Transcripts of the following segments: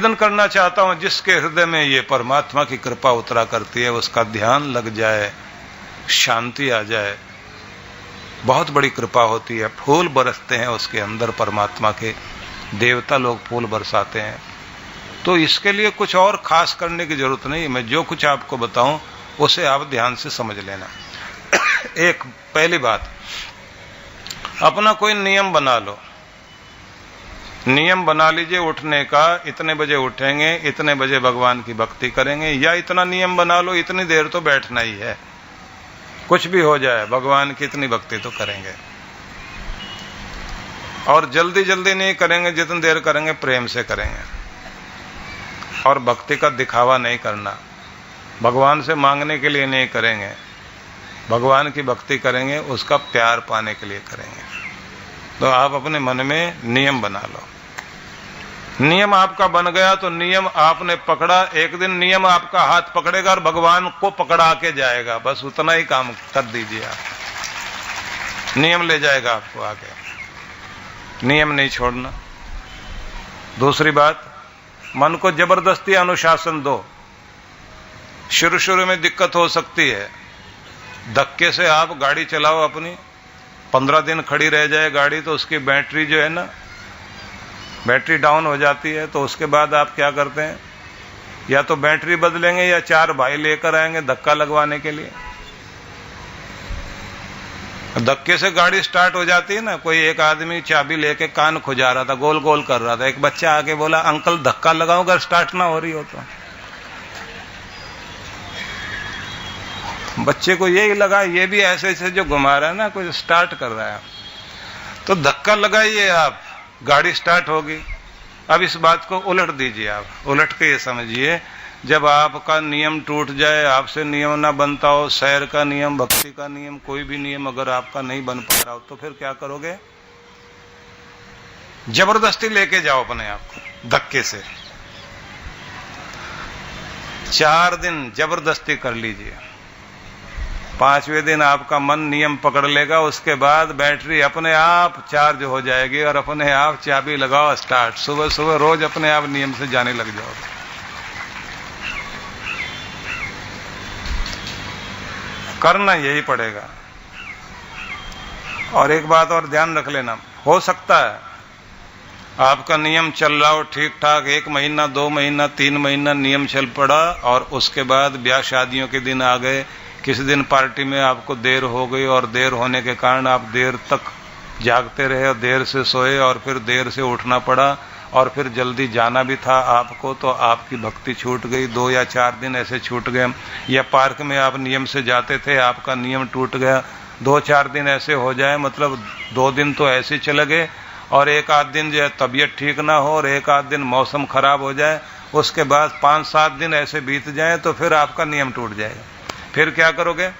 निवेदन करना चाहता हूं, जिसके हृदय में ये परमात्मा की कृपा उतरा करती है, उसका ध्यान लग जाए, शांति आ जाए, बहुत बड़ी कृपा होती है। फूल बरसते हैं उसके अंदर, परमात्मा के देवता लोग फूल बरसाते हैं। तो इसके लिए कुछ और खास करने की जरूरत नहीं। मैं जो कुछ आपको बताऊं उसे आप ध्यान से समझ लेना। एक पहली बात, अपना कोई नियम बना लो। नियम बना लीजिए उठने का, इतने बजे उठेंगे, इतने बजे भगवान की भक्ति करेंगे, या इतना नियम बना लो इतनी देर तो बैठना ही है, कुछ भी हो जाए भगवान की इतनी भक्ति तो करेंगे। और जल्दी जल्दी नहीं करेंगे, जितनी देर करेंगे प्रेम से करेंगे। और भक्ति का दिखावा नहीं करना, भगवान से मांगने के लिए नहीं करेंगे, भगवान की भक्ति करेंगे उसका प्यार पाने के लिए करेंगे। तो आप अपने मन में नियम बना लो। नियम आपका बन गया तो नियम आपने पकड़ा, एक दिन नियम आपका हाथ पकड़ेगा और भगवान को पकड़ा के जाएगा। बस उतना ही काम कर दीजिए आप, नियम ले जाएगा आपको आगे। नियम नहीं छोड़ना। दूसरी बात, मन को जबरदस्ती अनुशासन दो। शुरू शुरू में दिक्कत हो सकती है, धक्के से आप गाड़ी चलाओ अपनी, 15 दिन खड़ी रह जाए गाड़ी तो उसकी बैटरी जो है ना, बैटरी डाउन हो जाती है। तो उसके बाद आप क्या करते हैं, या तो बैटरी बदलेंगे या 4 भाई लेकर आएंगे धक्का लगवाने के लिए। धक्के से गाड़ी स्टार्ट हो जाती है ना। कोई एक आदमी चाबी लेके कान खुजा रहा था, गोल गोल कर रहा था, एक बच्चा आके बोला अंकल धक्का लगाओ अगर स्टार्ट ना हो रही हो तो। बच्चे को यही लगा ये भी ऐसे ऐसे जो घुमा रहा है ना, कुछ स्टार्ट कर रहा है, तो धक्का लगाइए आप, गाड़ी स्टार्ट होगी। अब इस बात को उलट दीजिए आप, उलट के ये समझिए, जब आपका नियम टूट जाए, आपसे नियम ना बनता हो, सैर का नियम, भक्ति का नियम, कोई भी नियम अगर आपका नहीं बन पा रहा हो तो फिर क्या करोगे, जबरदस्ती लेके जाओ अपने आप को धक्के से। 4 दिन जबरदस्ती कर लीजिए, 5वें दिन आपका मन नियम पकड़ लेगा, उसके बाद बैटरी अपने आप चार्ज हो जाएगी और अपने आप चाबी लगाओ स्टार्ट। सुबह सुबह रोज अपने आप नियम से जाने लग जाओगे। करना यही पड़ेगा। और एक बात और ध्यान रख लेना, हो सकता है आपका नियम चल रहा हो ठीक ठाक, 1 महीना 2 महीना 3 महीना नियम चल पड़ा और उसके बाद ब्याह शादियों के दिन आ गए, किसी दिन पार्टी में आपको देर हो गई और देर होने के कारण आप देर तक जागते रहे और देर से सोए और फिर देर से उठना पड़ा और फिर जल्दी जाना भी था आपको, तो आपकी भक्ति छूट गई। 2 या 4 दिन ऐसे छूट गए। या पार्क में आप नियम से जाते थे, आपका नियम टूट गया, 2-4 दिन ऐसे हो जाए, मतलब 2 दिन तो ऐसे चले गए और 1 आध दिन जो है तबीयत ठीक ना हो और 1 आध दिन मौसम खराब हो जाए, उसके बाद 5-7 दिन ऐसे बीत जाए तो फिर आपका नियम टूट जाएगा। फिर क्या करोगे,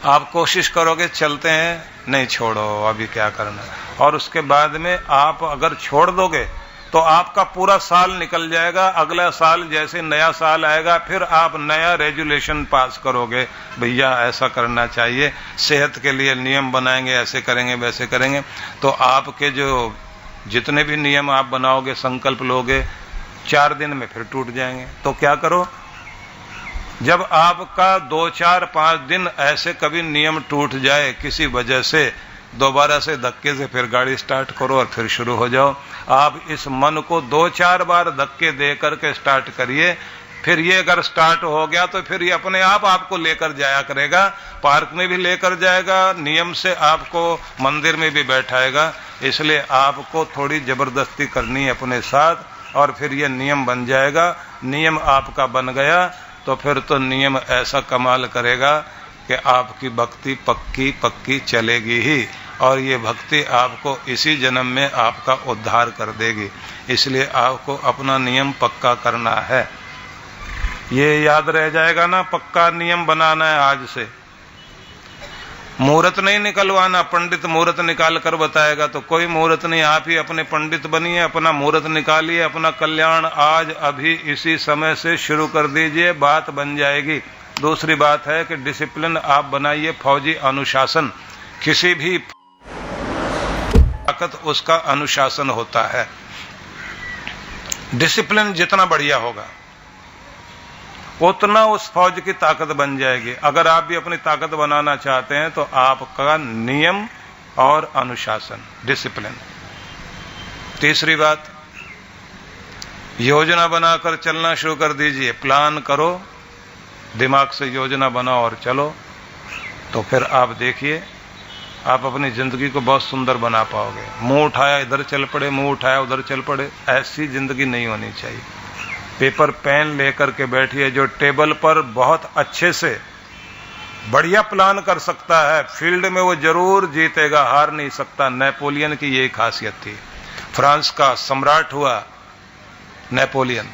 आप कोशिश करोगे चलते हैं, नहीं छोड़ो अभी क्या करना। और उसके बाद में आप अगर छोड़ दोगे तो आपका पूरा साल निकल जाएगा। अगला साल जैसे नया साल आएगा फिर आप नया रेजुलेशन पास करोगे, भैया ऐसा करना चाहिए, सेहत के लिए नियम बनाएंगे, ऐसे करेंगे वैसे करेंगे। तो आपके जो जितने भी नियम आप बनाओगे, संकल्प लोगे, 4 दिन में फिर टूट जाएंगे। तो क्या करो, जब आपका 2-4-5 दिन ऐसे कभी नियम टूट जाए किसी वजह से, दोबारा से धक्के से फिर गाड़ी स्टार्ट करो और फिर शुरू हो जाओ। आप इस मन को 2-4 बार धक्के दे करके स्टार्ट करिए, फिर ये अगर स्टार्ट हो गया तो फिर ये अपने आप आपको लेकर जाया करेगा, पार्क में भी लेकर जाएगा, नियम से आपको मंदिर में भी बैठाएगा। इसलिए आपको थोड़ी जबरदस्ती करनी है अपने साथ और फिर ये नियम बन जाएगा। नियम आपका बन गया तो फिर तो नियम ऐसा कमाल करेगा कि आपकी भक्ति पक्की पक्की चलेगी ही, और ये भक्ति आपको इसी जन्म में आपका उद्धार कर देगी। इसलिए आपको अपना नियम पक्का करना है। ये याद रह जाएगा ना, पक्का नियम बनाना है आज से। मुहूर्त नहीं निकलवाना, पंडित मुहूर्त निकाल कर बताएगा तो कोई मुहूर्त नहीं, आप ही अपने पंडित बनिए, अपना मुहूर्त निकालिए, अपना कल्याण आज अभी इसी समय से शुरू कर दीजिए, बात बन जाएगी। दूसरी बात है कि डिसिप्लिन आप बनाइए, फौजी अनुशासन, किसी भी ताकत उसका अनुशासन होता है। डिसिप्लिन जितना बढ़िया होगा उतना उस फौज की ताकत बन जाएगी। अगर आप भी अपनी ताकत बनाना चाहते हैं तो आपका नियम और अनुशासन, डिसिप्लिन। तीसरी बात, योजना बनाकर चलना शुरू कर दीजिए। प्लान करो, दिमाग से योजना बनाओ और चलो, तो फिर आप देखिए आप अपनी जिंदगी को बहुत सुंदर बना पाओगे। मुंह उठाया इधर चल पड़े, मुंह उठाया उधर चल पड़े, ऐसी जिंदगी नहीं होनी चाहिए। पेपर पेन लेकर के बैठिए। जो टेबल पर बहुत अच्छे से बढ़िया प्लान कर सकता है, फील्ड में वो जरूर जीतेगा, हार नहीं सकता। नेपोलियन की यही खासियत थी। फ्रांस का सम्राट हुआ नेपोलियन।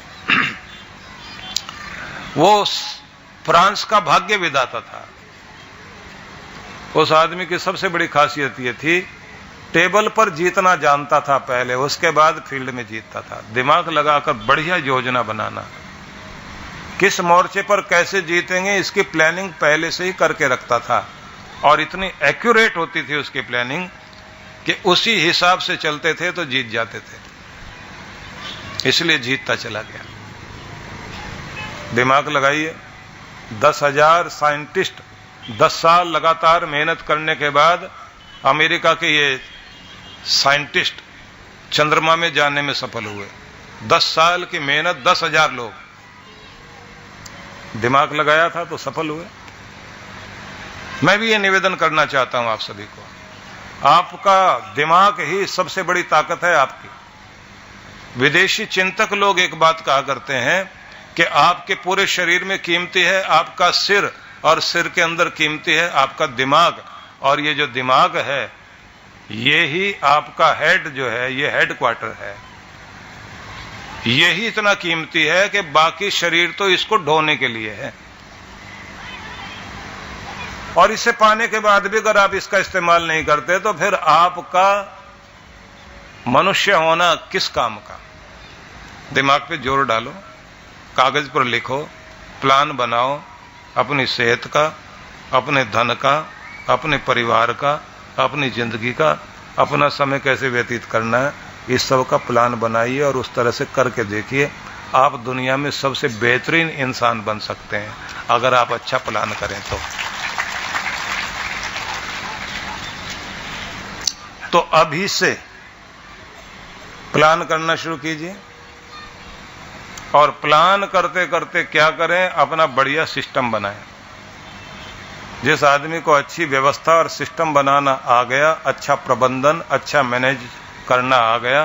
वो फ्रांस का भाग्य विधाता था। उस आदमी की सबसे बड़ी खासियत ये थी, टेबल पर जीतना जानता था पहले, उसके बाद फील्ड में जीतता था। दिमाग लगाकर बढ़िया योजना बनाना, किस मोर्चे पर कैसे जीतेंगे इसकी प्लानिंग पहले से ही करके रखता था। और इतनी एक्यूरेट होती थी उसकी प्लानिंग कि उसी हिसाब से चलते थे तो जीत जाते थे, इसलिए जीतता चला गया। दिमाग लगाइए, 10,000 साइंटिस्ट 10 साल लगातार मेहनत करने के बाद अमेरिका के ये साइंटिस्ट चंद्रमा में जाने में सफल हुए। 10 साल की मेहनत, 10,000 लोग, दिमाग लगाया था तो सफल हुए। मैं भी ये निवेदन करना चाहता हूं आप सभी को, आपका दिमाग ही सबसे बड़ी ताकत है आपकी। विदेशी चिंतक लोग एक बात कहा करते हैं कि आपके पूरे शरीर में कीमती है आपका सिर, और सिर के अंदर कीमती है आपका दिमाग। और ये जो दिमाग है ये ही आपका हेड जो है, ये हेड क्वार्टर है। यही इतना कीमती है कि बाकी शरीर तो इसको ढोने के लिए है। और इसे पाने के बाद भी अगर आप इसका इस्तेमाल नहीं करते तो फिर आपका मनुष्य होना किस काम का। दिमाग पे जोर डालो, कागज पर लिखो, प्लान बनाओ अपनी सेहत का, अपने धन का, अपने परिवार का, अपनी जिंदगी का, अपना समय कैसे व्यतीत करना है, इस सब का प्लान बनाइए और उस तरह से करके देखिए। आप दुनिया में सबसे बेहतरीन इंसान बन सकते हैं अगर आप अच्छा प्लान करें तो अभी से प्लान करना शुरू कीजिए। और प्लान करते करते क्या करें, अपना बढ़िया सिस्टम बनाएं। जिस आदमी को अच्छी व्यवस्था और सिस्टम बनाना आ गया, अच्छा प्रबंधन, अच्छा मैनेज करना आ गया,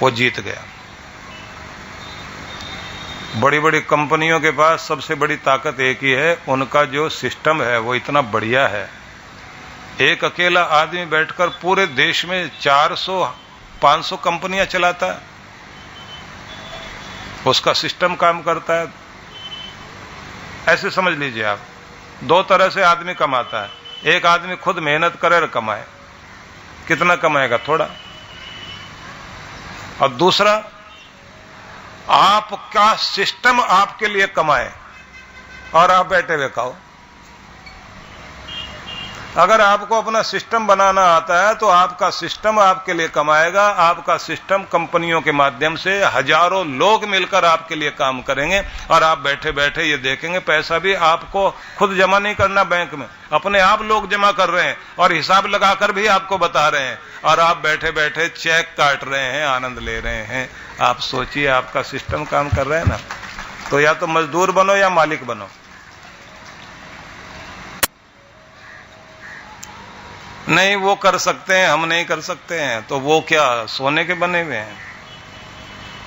वो जीत गया। बड़ी बड़ी कंपनियों के पास सबसे बड़ी ताकत एक ही है, उनका जो सिस्टम है वो इतना बढ़िया है। एक अकेला आदमी बैठकर पूरे देश में 400-500 कंपनियां चलाता है, उसका सिस्टम काम करता है। ऐसे समझ लीजिए आप, दो तरह से आदमी कमाता है। एक आदमी खुद मेहनत करे और कमाए, कितना कमाएगा, थोड़ा। और दूसरा, आपका सिस्टम आपके लिए कमाए और आप बैठे हुए खाओ। अगर आपको अपना सिस्टम बनाना आता है तो आपका सिस्टम आपके लिए कमाएगा। आपका सिस्टम कंपनियों के माध्यम से हजारों लोग मिलकर आपके लिए काम करेंगे और आप बैठे बैठे ये देखेंगे पैसा भी आपको खुद जमा नहीं करना बैंक में, अपने आप लोग जमा कर रहे हैं और हिसाब लगाकर भी आपको बता रहे हैं और आप बैठे बैठे चेक काट रहे हैं, आनंद ले रहे हैं। आप सोचिए, आपका सिस्टम काम कर रहा है ना। तो या तो मजदूर बनो या मालिक बनो। नहीं, वो कर सकते हैं, हम नहीं कर सकते हैं, तो वो क्या सोने के बने हुए हैं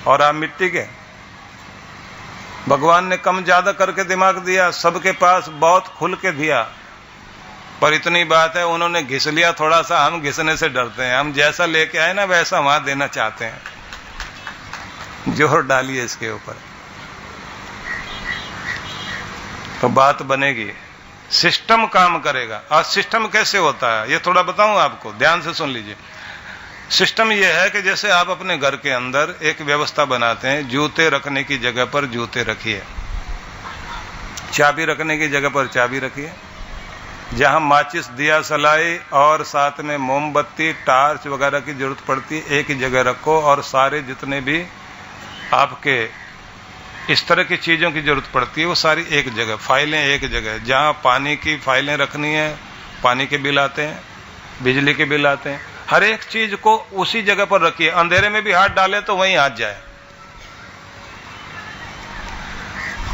और आप मिट्टी के। भगवान ने कम ज्यादा करके दिमाग दिया, सबके पास बहुत खुल के दिया, पर इतनी बात है उन्होंने घिस लिया थोड़ा सा। हम घिसने से डरते हैं, हम जैसा लेके आए ना वैसा वहां देना चाहते हैं। जोर डालिए इसके ऊपर तो बात बनेगी, सिस्टम काम करेगा। और सिस्टम कैसे होता है ये थोड़ा बताऊं आपको, ध्यान से सुन लीजिए। सिस्टम यह है कि जैसे आप अपने घर के अंदर एक व्यवस्था बनाते हैं, जूते रखने की जगह पर जूते रखिए, चाबी रखने की जगह पर चाबी रखिए, जहां माचिस, दिया सलाई और साथ में मोमबत्ती, टार्च वगैरह की जरूरत पड़ती है, एक ही जगह रखो। और सारे जितने भी आपके इस तरह की चीजों की जरूरत पड़ती है वो सारी एक जगह, फाइलें एक जगह। जहां पानी की फाइलें रखनी है, पानी के बिल आते हैं, बिजली के बिल आते हैं, हर एक चीज को उसी जगह पर रखिए। अंधेरे में भी हाथ डाले तो वहीं हाथ जाए।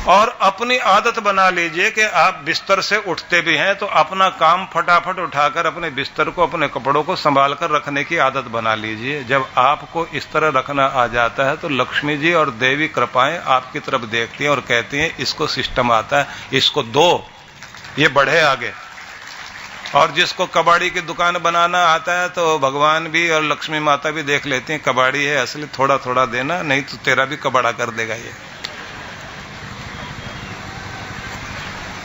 और अपनी आदत बना लीजिए कि आप बिस्तर से उठते भी हैं तो अपना काम फटाफट उठाकर अपने बिस्तर को, अपने कपड़ों को संभाल कर रखने की आदत बना लीजिए। जब आपको इस तरह रखना आ जाता है तो लक्ष्मी जी और देवी कृपाएं आपकी तरफ देखती हैं और कहती हैं इसको सिस्टम आता है, इसको दो, ये बढ़े आगे। और जिसको कबाड़ी की दुकान बनाना आता है तो भगवान भी और लक्ष्मी माता भी देख लेती हैं कबाड़ी है असली, थोड़ा थोड़ा देना, नहीं तो तेरा भी कबाड़ा कर देगा ये।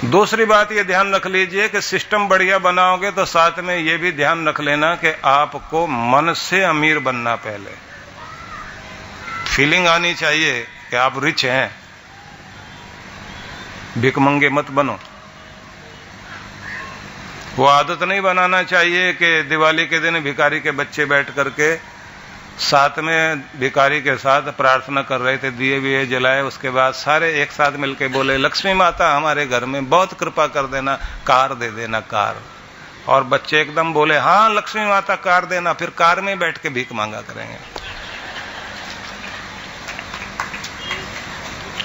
दूसरी बात ये ध्यान रख लीजिए कि सिस्टम बढ़िया बनाओगे तो साथ में ये भी ध्यान रख लेना कि आपको मन से अमीर बनना, पहले फीलिंग आनी चाहिए कि आप रिच हैं, भिखमंगे मत बनो। वो आदत नहीं बनाना चाहिए कि दिवाली के दिन भिखारी के बच्चे बैठ करके साथ में भिखारी के साथ प्रार्थना कर रहे थे, दिए विए जलाए, उसके बाद सारे एक साथ मिलके बोले लक्ष्मी माता हमारे घर में बहुत कृपा कर देना, कार दे देना, कार। और बच्चे एकदम बोले हाँ लक्ष्मी माता कार देना, फिर कार में बैठ के भीख मांगा करेंगे।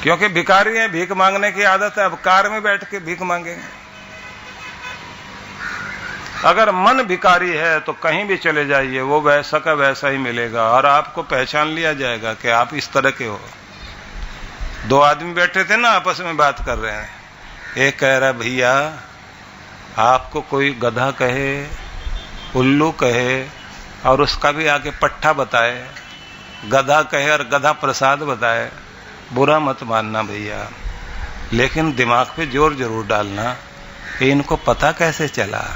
क्योंकि भिखारी है, भीख मांगने की आदत है, अब कार में बैठ के भीख मांगेंगे। अगर मन भिखारी है तो कहीं भी चले जाइए, वो वैसा का वैसा ही मिलेगा और आपको पहचान लिया जाएगा कि आप इस तरह के हो। दो आदमी बैठे थे ना, आपस में बात कर रहे हैं। एक कह रहा भैया आपको कोई गधा कहे, उल्लू कहे और उसका भी आगे पट्टा बताए, गधा कहे और गधा प्रसाद बताए, बुरा मत मानना भैया, लेकिन दिमाग पे जोर जरूर डालना कि इनको पता कैसे चला।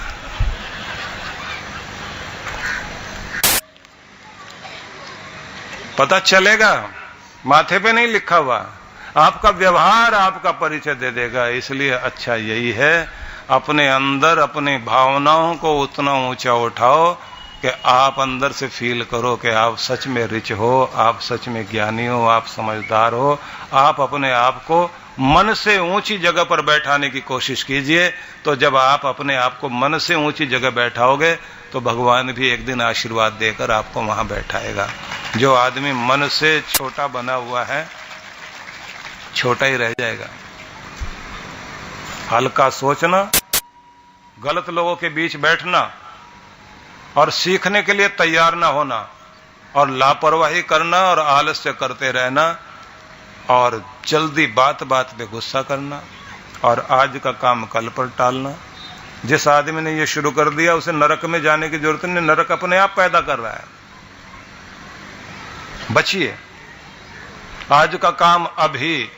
पता चलेगा, माथे पे नहीं लिखा हुआ, आपका व्यवहार आपका परिचय दे देगा। इसलिए अच्छा यही है अपने अंदर अपनी भावनाओं को उतना ऊंचा उठाओ कि आप अंदर से फील करो कि आप सच में रिच हो, आप सच में ज्ञानी हो, आप समझदार हो। आप अपने आप को मन से ऊंची जगह पर बैठाने की कोशिश कीजिए। तो जब आप अपने आप को मन से ऊंची जगह बैठाओगे तो भगवान भी एक दिन आशीर्वाद देकर आपको वहां बैठाएगा। जो आदमी मन से छोटा बना हुआ है छोटा ही रह जाएगा। हल्का सोचना, गलत लोगों के बीच बैठना और सीखने के लिए तैयार ना होना और लापरवाही करना और आलस्य करते रहना और जल्दी बात बात पे गुस्सा करना और आज का काम कल पर टालना। जिस आदमी ने ये शुरू कर दिया उसे नरक में जाने की जरूरत नहीं, नरक अपने आप पैदा कर रहा है। बचिए, आज का काम अभी,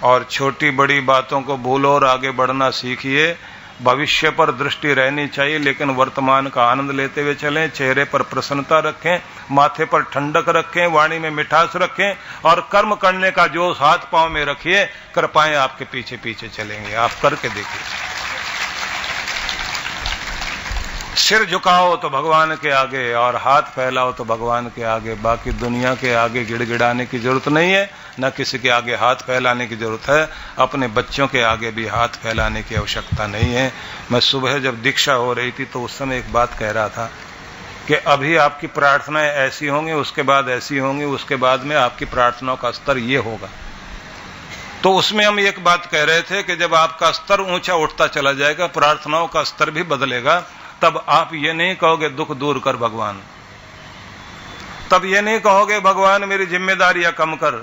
और छोटी बड़ी बातों को भूलो और आगे बढ़ना सीखिए। भविष्य पर दृष्टि रहनी चाहिए लेकिन वर्तमान का आनंद लेते हुए चलें। चेहरे पर प्रसन्नता रखें, माथे पर ठंडक रखें, वाणी में मिठास रखें और कर्म करने का जोश हाथ पांव में रखिए। कृपाएं आपके पीछे पीछे चलेंगे। आप करके देखिए। सिर झुकाओ तो भगवान के आगे और हाथ फैलाओ तो भगवान के आगे। बाकी दुनिया के आगे गिड़गिड़ाने की जरूरत नहीं है, न किसी के आगे हाथ फैलाने की जरूरत है। अपने बच्चों के आगे भी हाथ फैलाने की आवश्यकता नहीं है। मैं सुबह जब दीक्षा हो रही थी तो उस समय एक बात कह रहा था कि अभी आपकी प्रार्थनाएं ऐसी होंगी, उसके बाद ऐसी होंगी, उसके बाद में आपकी प्रार्थनाओं का स्तर ये होगा। तो उसमें हम एक बात कह रहे थे कि जब आपका स्तर ऊंचा उठता चला जाएगा, प्रार्थनाओं का स्तर भी बदलेगा। तब आप ये नहीं कहोगे दुख दूर कर भगवान, तब ये नहीं कहोगे भगवान मेरी जिम्मेदारियां कम कर,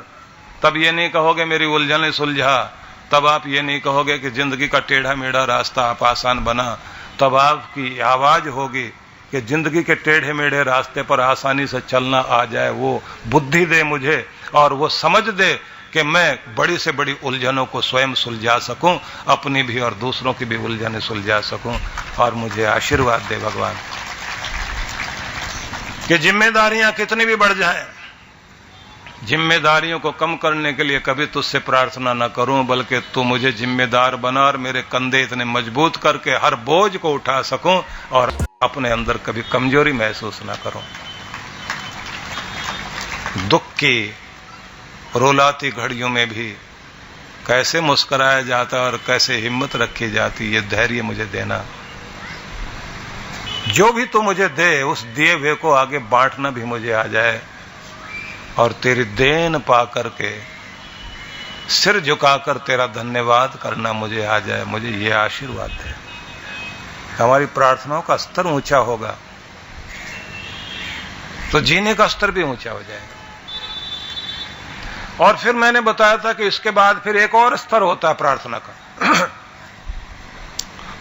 तब ये नहीं कहोगे मेरी उलझनें सुलझा, तब आप ये नहीं कहोगे कि जिंदगी का टेढ़ा मेढ़ा रास्ता आप आसान बना। तब आपकी आवाज होगी कि जिंदगी के टेढ़े मेढ़े रास्ते पर आसानी से चलना आ जाए। वो बुद्धि दे मुझे और वो समझ दे कि मैं बड़ी से बड़ी उलझनों को स्वयं सुलझा सकूं, अपनी भी और दूसरों की भी उलझनें सुलझा सकूं। और मुझे आशीर्वाद दे भगवान कि जिम्मेदारियां कितनी भी बढ़ जाएं, जिम्मेदारियों को कम करने के लिए कभी तुझसे प्रार्थना न करूं, बल्कि तू मुझे जिम्मेदार बना और मेरे कंधे इतने मजबूत करके हर बोझ को उठा सकूं और अपने अंदर कभी कमजोरी महसूस न करूं। दुख की रुलाती घड़ियों में भी कैसे मुस्कुराया जाता और कैसे हिम्मत रखी जाती, ये धैर्य मुझे देना। जो भी तू मुझे दे उस दिए हुए को आगे बांटना भी मुझे आ जाए और तेरी देन पा करके सिर झुकाकर तेरा धन्यवाद करना मुझे आ जाए। मुझे ये आशीर्वाद है। हमारी प्रार्थनाओं का स्तर ऊंचा होगा तो जीने का स्तर भी ऊंचा हो जाएगा। और फिर मैंने बताया था कि इसके बाद फिर एक और स्तर होता है प्रार्थना का।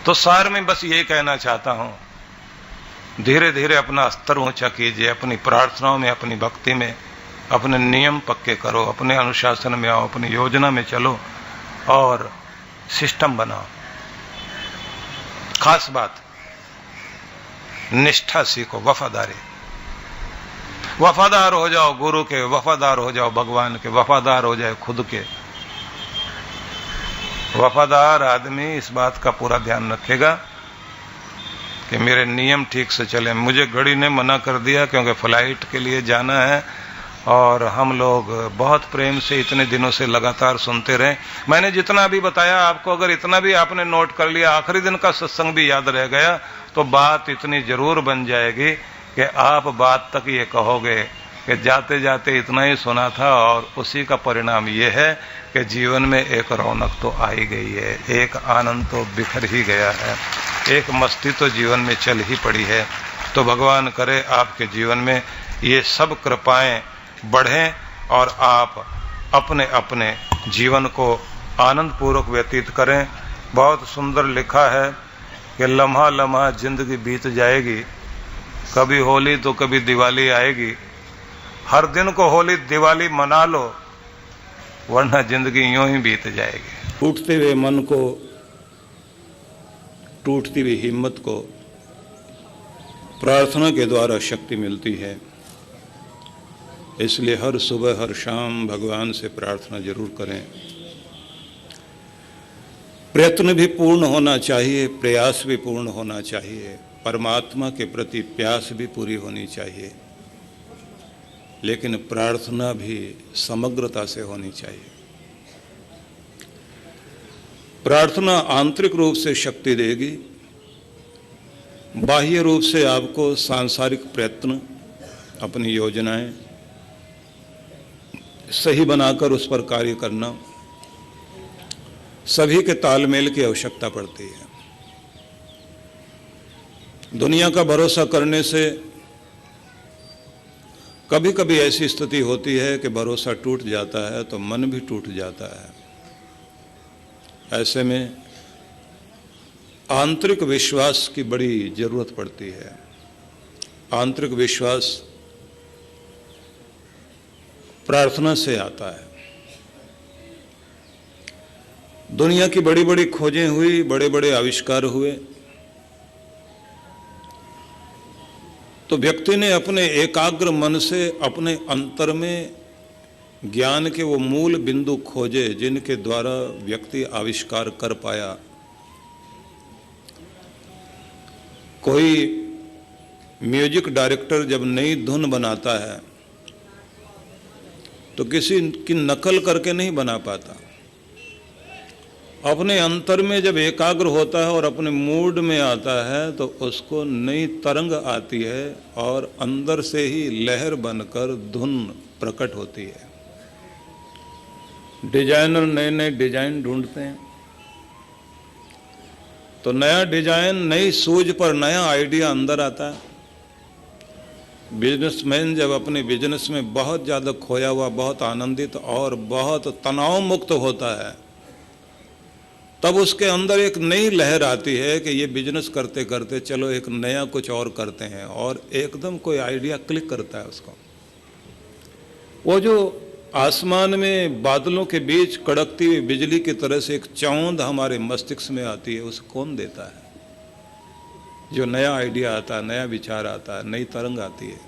तो सार में बस ये कहना चाहता हूं, धीरे धीरे अपना स्तर ऊंचा कीजिए, अपनी प्रार्थनाओं में, अपनी भक्ति में, अपने नियम पक्के करो, अपने अनुशासन में आओ, अपनी योजना में चलो और सिस्टम बनाओ। खास बात, निष्ठा सीखो, वफादारी। वफादार हो जाओ गुरु के, वफादार हो जाओ भगवान के, वफादार हो जाए खुद के। वफादार आदमी इस बात का पूरा ध्यान रखेगा कि मेरे नियम ठीक से चले। मुझे घड़ी ने मना कर दिया क्योंकि फ्लाइट के लिए जाना है और हम लोग बहुत प्रेम से इतने दिनों से लगातार सुनते रहे। मैंने जितना भी बताया आपको, अगर इतना भी आपने नोट कर लिया, आखिरी दिन का सत्संग भी याद रह गया, तो बात इतनी जरूर बन जाएगी कि आप बात तक ये कहोगे कि जाते जाते इतना ही सुना था। और उसी का परिणाम ये है कि जीवन में एक रौनक तो आ ही गई है, एक आनंद तो बिखर ही गया है, एक मस्ती तो जीवन में चल ही पड़ी है। तो भगवान करे आपके जीवन में ये सब कृपाएं बढ़ें और आप अपने अपने जीवन को आनंद पूर्वक व्यतीत करें। बहुत सुंदर लिखा है कि लम्हा लम्हा जिंदगी बीत जाएगी, कभी होली तो कभी दिवाली आएगी। हर दिन को होली दिवाली मना लो, वरना जिंदगी यूं ही बीत जाएगी। टूटते हुए मन को, टूटती हुई हिम्मत को प्रार्थना के द्वारा शक्ति मिलती है। इसलिए हर सुबह हर शाम भगवान से प्रार्थना जरूर करें। प्रयत्न भी पूर्ण होना चाहिए, प्रयास भी पूर्ण होना चाहिए, परमात्मा के प्रति प्यास भी पूरी होनी चाहिए, लेकिन प्रार्थना भी समग्रता से होनी चाहिए। प्रार्थना आंतरिक रूप से शक्ति देगी, बाह्य रूप से आपको सांसारिक प्रयत्न, अपनी योजनाएं सही बनाकर उस पर कार्य करना, सभी के तालमेल की आवश्यकता पड़ती है। दुनिया का भरोसा करने से कभी कभी ऐसी स्थिति होती है कि भरोसा टूट जाता है तो मन भी टूट जाता है। ऐसे में आंतरिक विश्वास की बड़ी जरूरत पड़ती है। आंतरिक विश्वास प्रार्थना से आता है। दुनिया की बड़ी बड़ी खोजें हुई, बड़े बड़े आविष्कार हुए, तो व्यक्ति ने अपने एकाग्र मन से अपने अंतर में ज्ञान के वो मूल बिंदु खोजे जिनके द्वारा व्यक्ति आविष्कार कर पाया। कोई म्यूजिक डायरेक्टर जब नई धुन बनाता है तो किसी की नकल करके नहीं बना पाता। अपने अंतर में जब एकाग्र होता है और अपने मूड में आता है तो उसको नई तरंग आती है और अंदर से ही लहर बनकर धुन प्रकट होती है। डिजाइनर नए नए डिजाइन ढूंढते हैं तो नया डिजाइन, नई सूझ पर नया आइडिया अंदर आता है। बिजनेसमैन जब अपने बिजनेस में बहुत ज़्यादा खोया हुआ, बहुत आनंदित और बहुत तनाव मुक्त होता है, तब उसके अंदर एक नई लहर आती है कि ये बिजनेस करते करते चलो एक नया कुछ और करते हैं, और एकदम कोई आइडिया क्लिक करता है उसको। वो जो आसमान में बादलों के बीच कड़कती हुई बिजली की तरह से एक चौंध हमारे मस्तिष्क में आती है, उसे कौन देता है? जो नया आइडिया आता है, नया विचार आता है, नई तरंग आती है,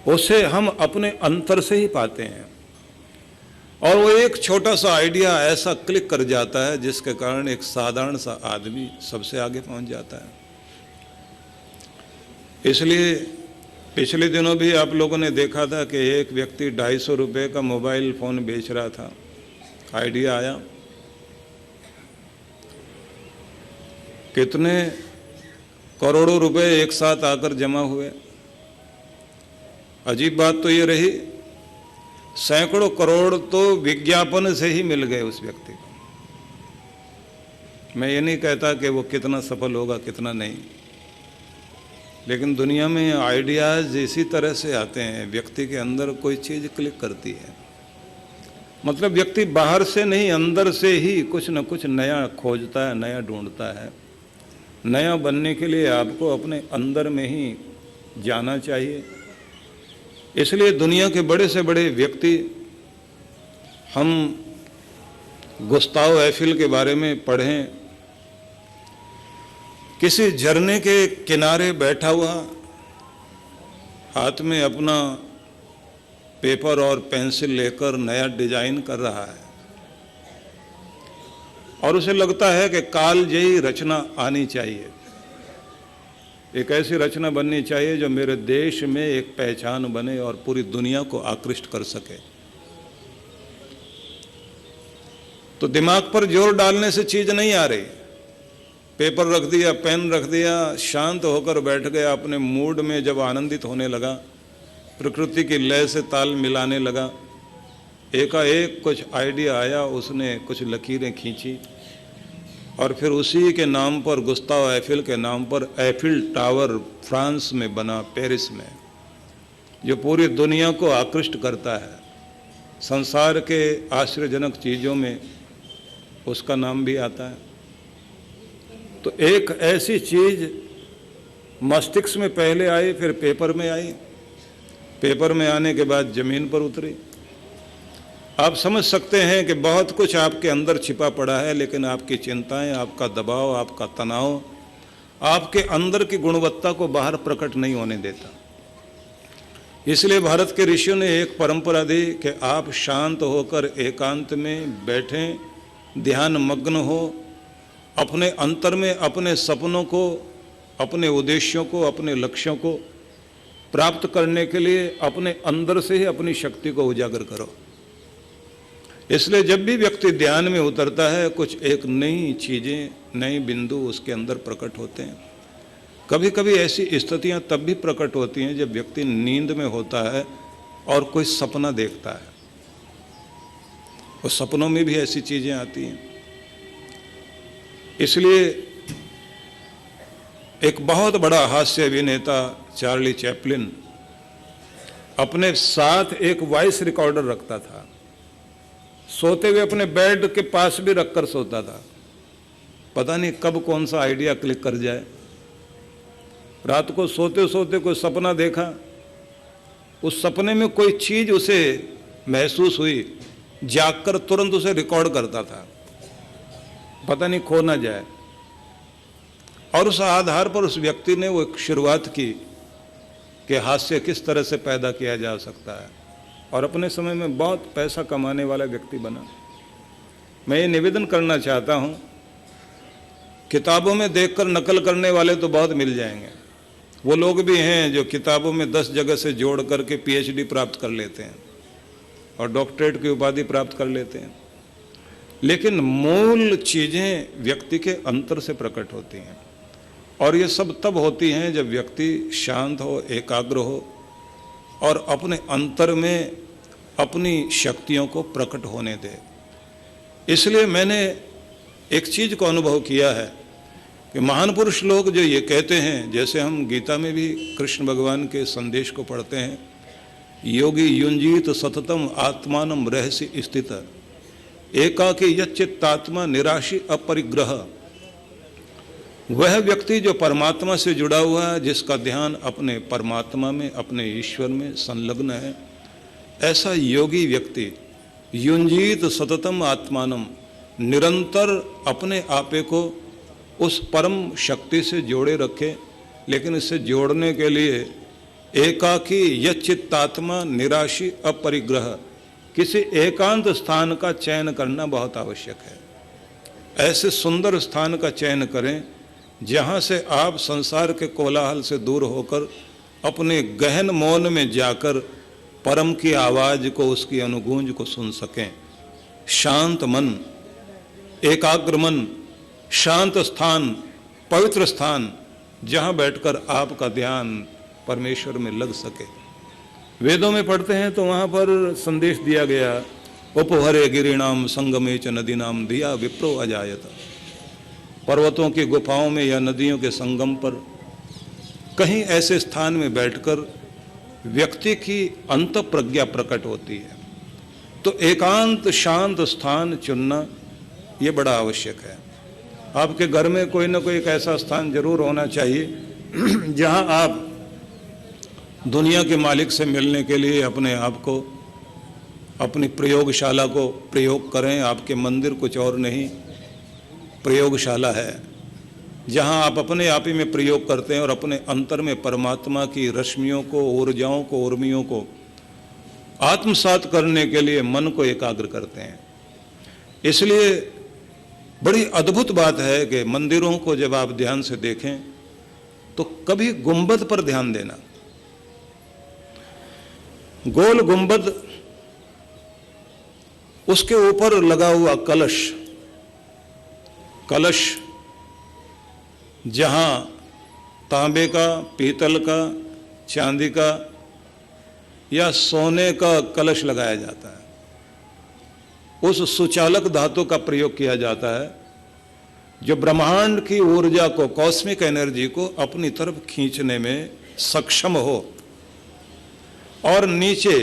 उसे हम अपने अंतर से ही पाते हैं। और वो एक छोटा सा आइडिया ऐसा क्लिक कर जाता है जिसके कारण एक साधारण सा आदमी सबसे आगे पहुंच जाता है। इसलिए पिछले दिनों भी आप लोगों ने देखा था कि एक व्यक्ति 250 रुपये का मोबाइल फ़ोन बेच रहा था। आइडिया आया, कितने करोड़ों रुपए एक साथ आकर जमा हुए। अजीब बात तो ये रही, सैकड़ों करोड़ तो विज्ञापन से ही मिल गए उस व्यक्ति को। मैं ये नहीं कहता कि वो कितना सफल होगा कितना नहीं, लेकिन दुनिया में आइडियाज़ इसी तरह से आते हैं। व्यक्ति के अंदर कोई चीज़ क्लिक करती है, मतलब व्यक्ति बाहर से नहीं अंदर से ही कुछ न कुछ नया खोजता है, नया ढूंढता है। नया बनने के लिए आपको अपने अंदर में ही जाना चाहिए। इसलिए दुनिया के बड़े से बड़े व्यक्ति, हम गुस्ताव एफिल के बारे में पढ़ें, किसी झरने के किनारे बैठा हुआ, हाथ में अपना पेपर और पेंसिल लेकर नया डिजाइन कर रहा है, और उसे लगता है कि कालजयी रचना आनी चाहिए, एक ऐसी रचना बननी चाहिए जो मेरे देश में एक पहचान बने और पूरी दुनिया को आकृष्ट कर सके। तो दिमाग पर जोर डालने से चीज नहीं आ रही। पेपर रख दिया, पेन रख दिया, शांत होकर बैठ गया अपने मूड में। जब आनंदित होने लगा, प्रकृति की लय से ताल मिलाने लगा, एकाएक कुछ आइडिया आया, उसने कुछ लकीरें खींची और फिर उसी के नाम पर, गुस्ताव एफिल के नाम पर, एफिल टावर फ्रांस में बना, पेरिस में, जो पूरी दुनिया को आकृष्ट करता है। संसार के आश्चर्यजनक चीज़ों में उसका नाम भी आता है। तो एक ऐसी चीज़ मस्तिष्क में पहले आई, फिर पेपर में आई, पेपर में आने के बाद ज़मीन पर उतरी। आप समझ सकते हैं कि बहुत कुछ आपके अंदर छिपा पड़ा है, लेकिन आपकी चिंताएं, आपका दबाव, आपका तनाव आपके अंदर की गुणवत्ता को बाहर प्रकट नहीं होने देता। इसलिए भारत के ऋषियों ने एक परंपरा दी कि आप शांत होकर एकांत में बैठें, ध्यान मग्न हो, अपने अंतर में अपने सपनों को, अपने उद्देश्यों को, अपने लक्ष्यों को प्राप्त करने के लिए अपने अंदर से ही अपनी शक्ति को उजागर करो। इसलिए जब भी व्यक्ति ध्यान में उतरता है, कुछ एक नई चीज़ें, नए बिंदु उसके अंदर प्रकट होते हैं। कभी कभी ऐसी स्थितियां तब भी प्रकट होती हैं जब व्यक्ति नींद में होता है और कोई सपना देखता है। उस सपनों में भी ऐसी चीज़ें आती हैं। इसलिए एक बहुत बड़ा हास्य अभिनेता चार्ली चैपलिन अपने साथ एक वॉइस रिकॉर्डर रखता था। सोते हुए अपने बेड के पास भी रखकर सोता था। पता नहीं कब कौन सा आइडिया क्लिक कर जाए। रात को सोते सोते कोई सपना देखा, उस सपने में कोई चीज उसे महसूस हुई, जागकर तुरंत उसे रिकॉर्ड करता था, पता नहीं खो ना जाए। और उस आधार पर उस व्यक्ति ने वो एक शुरुआत की कि हास्य किस तरह से पैदा किया जा सकता है, और अपने समय में बहुत पैसा कमाने वाला व्यक्ति बना। मैं ये निवेदन करना चाहता हूँ, किताबों में देखकर नकल करने वाले तो बहुत मिल जाएंगे। वो लोग भी हैं जो किताबों में 10 जगह से जोड़ करके PhD प्राप्त कर लेते हैं और डॉक्टरेट की उपाधि प्राप्त कर लेते हैं, लेकिन मूल चीज़ें व्यक्ति के अंतर से प्रकट होती हैं। और ये सब तब होती हैं जब व्यक्ति शांत हो, एकाग्र हो और अपने अंतर में अपनी शक्तियों को प्रकट होने दे। इसलिए मैंने एक चीज़ को अनुभव किया है कि महान पुरुष लोग जो ये कहते हैं, जैसे हम गीता में भी कृष्ण भगवान के संदेश को पढ़ते हैं, योगी युंजीत सततम आत्मानम रहस्य स्थित एकाकी यच्चित्तात्मा निराशी अपरिग्रह। वह व्यक्ति जो परमात्मा से जुड़ा हुआ है, जिसका ध्यान अपने परमात्मा में, अपने ईश्वर में संलग्न है, ऐसा योगी व्यक्ति युंजीत सततम आत्मानम, निरंतर अपने आपे को उस परम शक्ति से जोड़े रखे। लेकिन इससे जोड़ने के लिए एकाकी यच्चित्तात्मा निराशी अपरिग्रह, किसी एकांत स्थान का चयन करना बहुत आवश्यक है। ऐसे सुंदर स्थान का चयन करें जहाँ से आप संसार के कोलाहल से दूर होकर अपने गहन मौन में जाकर परम की आवाज़ को, उसकी अनुगूंज को सुन सकें। शांत मन, एकाग्र मन, शांत स्थान, पवित्र स्थान, जहाँ बैठकर आपका ध्यान परमेश्वर में लग सके। वेदों में पढ़ते हैं तो वहाँ पर संदेश दिया गया, उपहरे गिरिणाम संगमे च नदी नाम दिया विप्रो अजायत। पर्वतों की गुफाओं में या नदियों के संगम पर कहीं ऐसे स्थान में बैठकर व्यक्ति की अंत प्रज्ञा प्रकट होती है। तो एकांत शांत स्थान चुनना ये बड़ा आवश्यक है। आपके घर में कोई ना कोई एक ऐसा स्थान जरूर होना चाहिए जहां आप दुनिया के मालिक से मिलने के लिए अपने आप को, अपनी प्रयोगशाला को प्रयोग करें। आपके मंदिर कुछ और नहीं, प्रयोगशाला है, जहां आप अपने आप ही में प्रयोग करते हैं और अपने अंतर में परमात्मा की रश्मियों को, ऊर्जाओं को, उर्मियों को आत्मसात करने के लिए मन को एकाग्र करते हैं। इसलिए बड़ी अद्भुत बात है कि मंदिरों को जब आप ध्यान से देखें तो कभी गुंबद पर ध्यान देना। गोल गुंबद, उसके ऊपर लगा हुआ कलश, कलश जहां तांबे का, पीतल का, चांदी का या सोने का कलश लगाया जाता है, उस सुचालक धातु का प्रयोग किया जाता है जो ब्रह्मांड की ऊर्जा को, कॉस्मिक एनर्जी को अपनी तरफ खींचने में सक्षम हो। और नीचे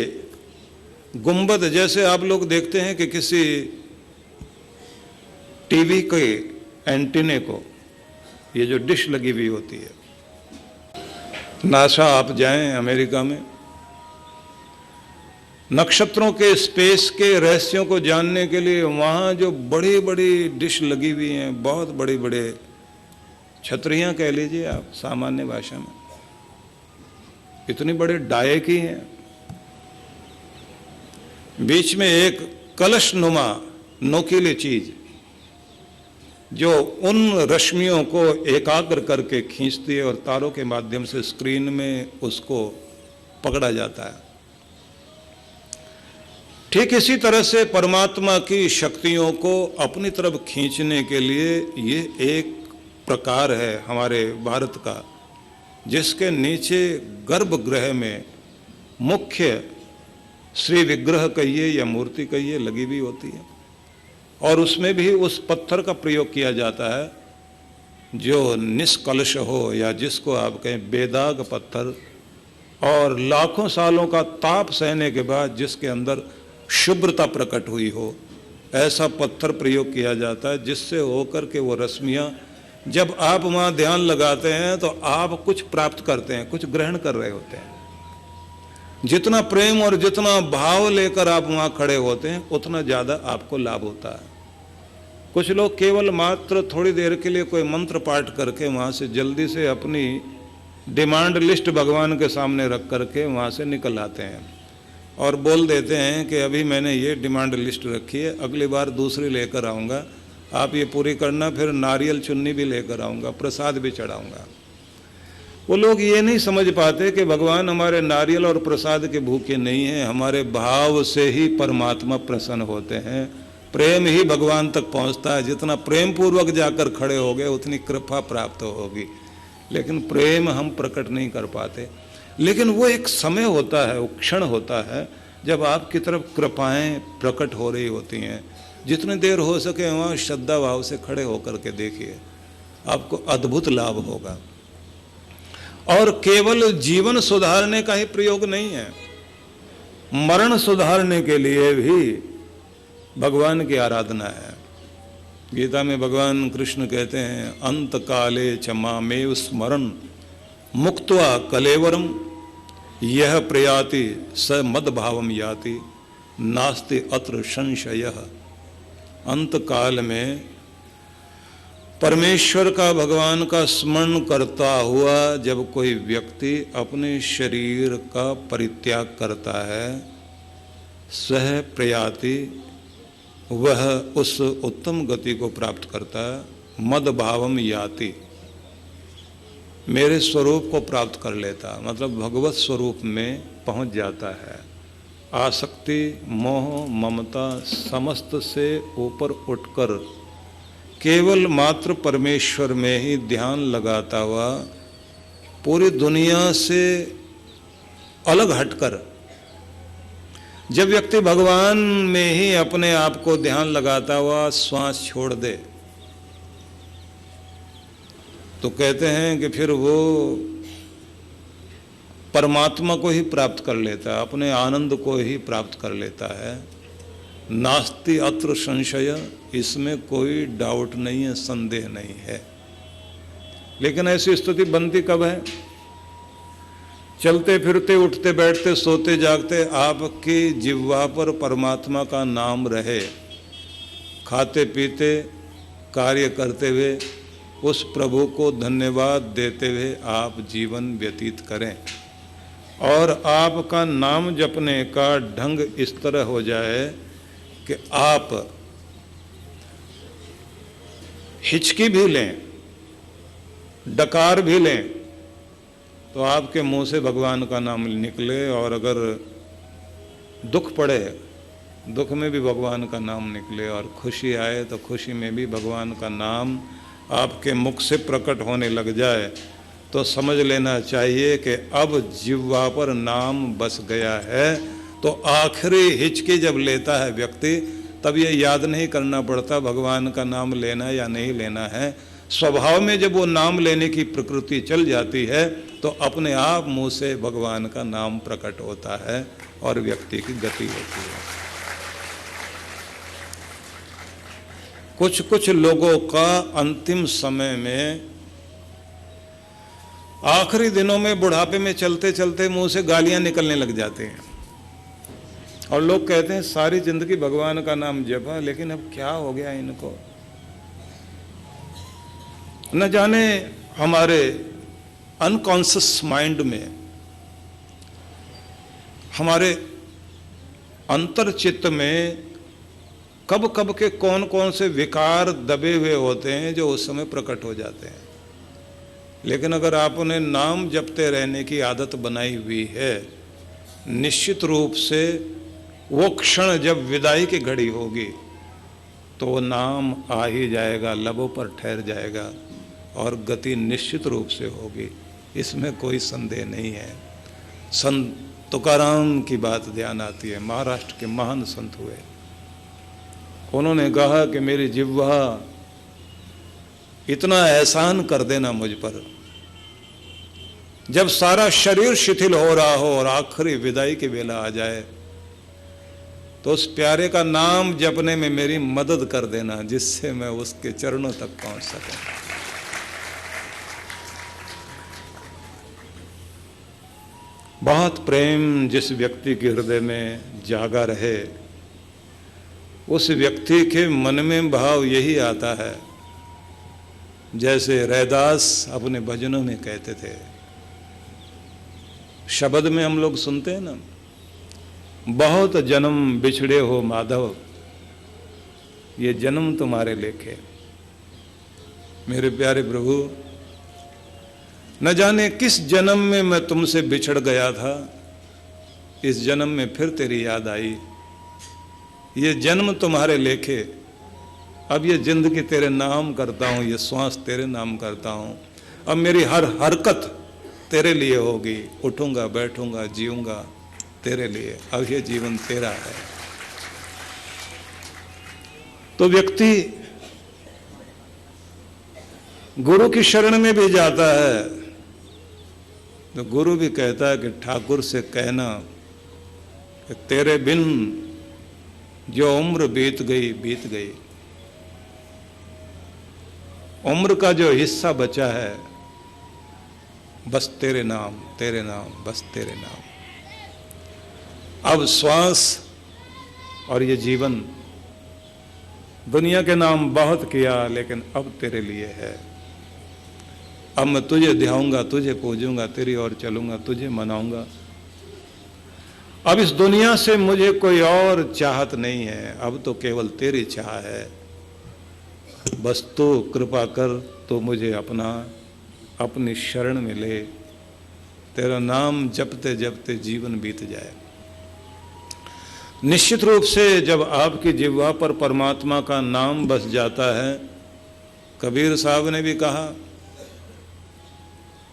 गुंबद, जैसे आप लोग देखते हैं कि किसी टीवी के एंटीने को, ये जो डिश लगी हुई होती है, नासा आप जाएं अमेरिका में, नक्षत्रों के स्पेस के रहस्यों को जानने के लिए वहाँ जो बड़ी बड़ी डिश लगी हुई हैं, बहुत बड़े बड़े छतरियाँ कह लीजिए आप सामान्य भाषा में, इतनी बड़े डाये की हैं, बीच में एक कलश नुमा नोकीली चीज जो उन रश्मियों को एकाग्र करके खींचती है और तारों के माध्यम से स्क्रीन में उसको पकड़ा जाता है। ठीक इसी तरह से परमात्मा की शक्तियों को अपनी तरफ खींचने के लिए ये एक प्रकार है हमारे भारत का, जिसके नीचे गर्भगृह में मुख्य श्री विग्रह कहिए या मूर्ति कहिए लगी हुई होती है, और उसमें भी उस पत्थर का प्रयोग किया जाता है जो निष्कलश हो, या जिसको आप कहें बेदाग पत्थर, और लाखों सालों का ताप सहने के बाद जिसके अंदर शुभ्रता प्रकट हुई हो, ऐसा पत्थर प्रयोग किया जाता है, जिससे होकर के वो रश्मियाँ, जब आप वहाँ ध्यान लगाते हैं तो आप कुछ प्राप्त करते हैं, कुछ ग्रहण कर रहे होते हैं। जितना प्रेम और जितना भाव लेकर आप वहाँ खड़े होते हैं उतना ज़्यादा आपको लाभ होता है। कुछ लोग केवल मात्र थोड़ी देर के लिए कोई मंत्र पाठ करके वहाँ से जल्दी से अपनी डिमांड लिस्ट भगवान के सामने रख करके वहाँ से निकल आते हैं और बोल देते हैं कि अभी मैंने ये डिमांड लिस्ट रखी है, अगली बार दूसरी लेकर आऊँगा, आप ये पूरी करना, फिर नारियल चुन्नी भी लेकर आऊँगा, प्रसाद भी चढ़ाऊँगा। वो लोग ये नहीं समझ पाते कि भगवान हमारे नारियल और प्रसाद के भूखे नहीं हैं, हमारे भाव से ही परमात्मा प्रसन्न होते हैं, प्रेम ही भगवान तक पहुंचता है। जितना प्रेम पूर्वक जाकर खड़े हो गए उतनी कृपा प्राप्त होगी, लेकिन प्रेम हम प्रकट नहीं कर पाते। लेकिन वो एक समय होता है, वो क्षण होता है जब आपकी तरफ कृपाएं प्रकट हो रही होती हैं। जितनी देर हो सके वहाँ श्रद्धा भाव से खड़े होकर के देखिए, आपको अद्भुत लाभ होगा। और केवल जीवन सुधारने का ही प्रयोग नहीं है, मरण सुधारने के लिए भी भगवान की आराधना है। गीता में भगवान कृष्ण कहते हैं, अंत काले च मामेव स्मरन् मुक्त्वा कलेवरम यह प्रयाति स मद्भावम याति नास्ति अत्र संशयः। अंत काल में परमेश्वर का, भगवान का स्मरण करता हुआ जब कोई व्यक्ति अपने शरीर का परित्याग करता है, सह प्रयाति, वह उस उत्तम गति को प्राप्त करता है। मद भावम याति, मेरे स्वरूप को प्राप्त कर लेता, मतलब भगवत स्वरूप में पहुंच जाता है। आसक्ति, मोह, ममता समस्त से ऊपर उठकर केवल मात्र परमेश्वर में ही ध्यान लगाता हुआ, पूरी दुनिया से अलग हटकर जब व्यक्ति भगवान में ही अपने आप को ध्यान लगाता हुआ श्वास छोड़ दे, तो कहते हैं कि फिर वो परमात्मा को ही प्राप्त कर लेता है, अपने आनंद को ही प्राप्त कर लेता है। नास्ति अत्र संशय, इसमें कोई डाउट नहीं है, संदेह नहीं है। लेकिन ऐसी स्थिति बनती कब है? चलते फिरते, उठते बैठते, सोते जागते आपकी जिह्वा पर परमात्मा का नाम रहे, खाते पीते कार्य करते हुए उस प्रभु को धन्यवाद देते हुए आप जीवन व्यतीत करें, और आपका नाम जपने का ढंग इस तरह हो जाए कि आप हिचकी भी लें, डकार भी लें, तो आपके मुंह से भगवान का नाम निकले, और अगर दुख पड़े, दुख में भी भगवान का नाम निकले, और खुशी आए तो खुशी में भी भगवान का नाम आपके मुख से प्रकट होने लग जाए, तो समझ लेना चाहिए कि अब जिह्वा पर नाम बस गया है। तो आखिरी हिचकी जब लेता है व्यक्ति, तब ये याद नहीं करना पड़ता भगवान का नाम लेना या नहीं लेना है। स्वभाव में जब वो नाम लेने की प्रकृति चल जाती है, तो अपने आप मुंह से भगवान का नाम प्रकट होता है और व्यक्ति की गति होती है। कुछ कुछ लोगों का अंतिम समय में, आखिरी दिनों में, बुढ़ापे में चलते चलते मुंह से गालियां निकलने लग जाते हैं, और लोग कहते हैं सारी जिंदगी भगवान का नाम जपा, लेकिन अब क्या हो गया इनको। न जाने हमारे अनकॉन्शियस माइंड में, हमारे अंतर चित्त में कब कब के कौन कौन से विकार दबे हुए होते हैं जो उस समय प्रकट हो जाते हैं। लेकिन अगर आपने नाम जपते रहने की आदत बनाई हुई है, निश्चित रूप से वो क्षण जब विदाई की घड़ी होगी तो वो नाम आ ही जाएगा, लबों पर ठहर जाएगा, और गति निश्चित रूप से होगी, इसमें कोई संदेह नहीं है। संत तुकाराम की बात ध्यान आती है, महाराष्ट्र के महान संत हुए। उन्होंने कहा कि मेरी जिह्वा इतना एहसान कर देना मुझ पर, जब सारा शरीर शिथिल हो रहा हो और आखिरी विदाई की वेला आ जाए, तो उस प्यारे का नाम जपने में मेरी मदद कर देना, जिससे मैं उसके चरणों तक पहुंच सकूं। बहुत प्रेम जिस व्यक्ति के हृदय में जागा रहे, उस व्यक्ति के मन में भाव यही आता है, जैसे रैदास अपने भजनों में कहते थे। शब्द में हम लोग सुनते हैं ना, बहुत जन्म बिछड़े हो माधव, ये जन्म तुम्हारे लेखे। मेरे प्यारे प्रभु, न जाने किस जन्म में मैं तुमसे बिछड़ गया था, इस जन्म में फिर तेरी याद आई। ये जन्म तुम्हारे लेखे, अब ये जिंदगी तेरे नाम करता हूँ, ये श्वास तेरे नाम करता हूँ, अब मेरी हर हरकत तेरे लिए होगी, उठूंगा बैठूंगा जीऊंगा तेरे लिए, अब ये जीवन तेरा है। तो व्यक्ति गुरु की शरण में भी जाता है, तो गुरु भी कहता है कि ठाकुर से कहना कि तेरे बिन जो उम्र बीत गई बीत गई, उम्र का जो हिस्सा बचा है बस तेरे नाम बस तेरे नाम। अब श्वास और ये जीवन दुनिया के नाम बहुत किया, लेकिन अब तेरे लिए है। अब मैं तुझे ध्याऊंगा, तुझे पूजूंगा, तेरी ओर चलूंगा, तुझे मनाऊंगा। अब इस दुनिया से मुझे कोई और चाहत नहीं है, अब तो केवल तेरी चाह है। बस तू कृपा कर, तो मुझे अपनी शरण में ले। तेरा नाम जपते जपते जीवन बीत जाए। निश्चित रूप से जब आपकी जिह्वा पर परमात्मा का नाम बस जाता है, कबीर साहब ने भी कहा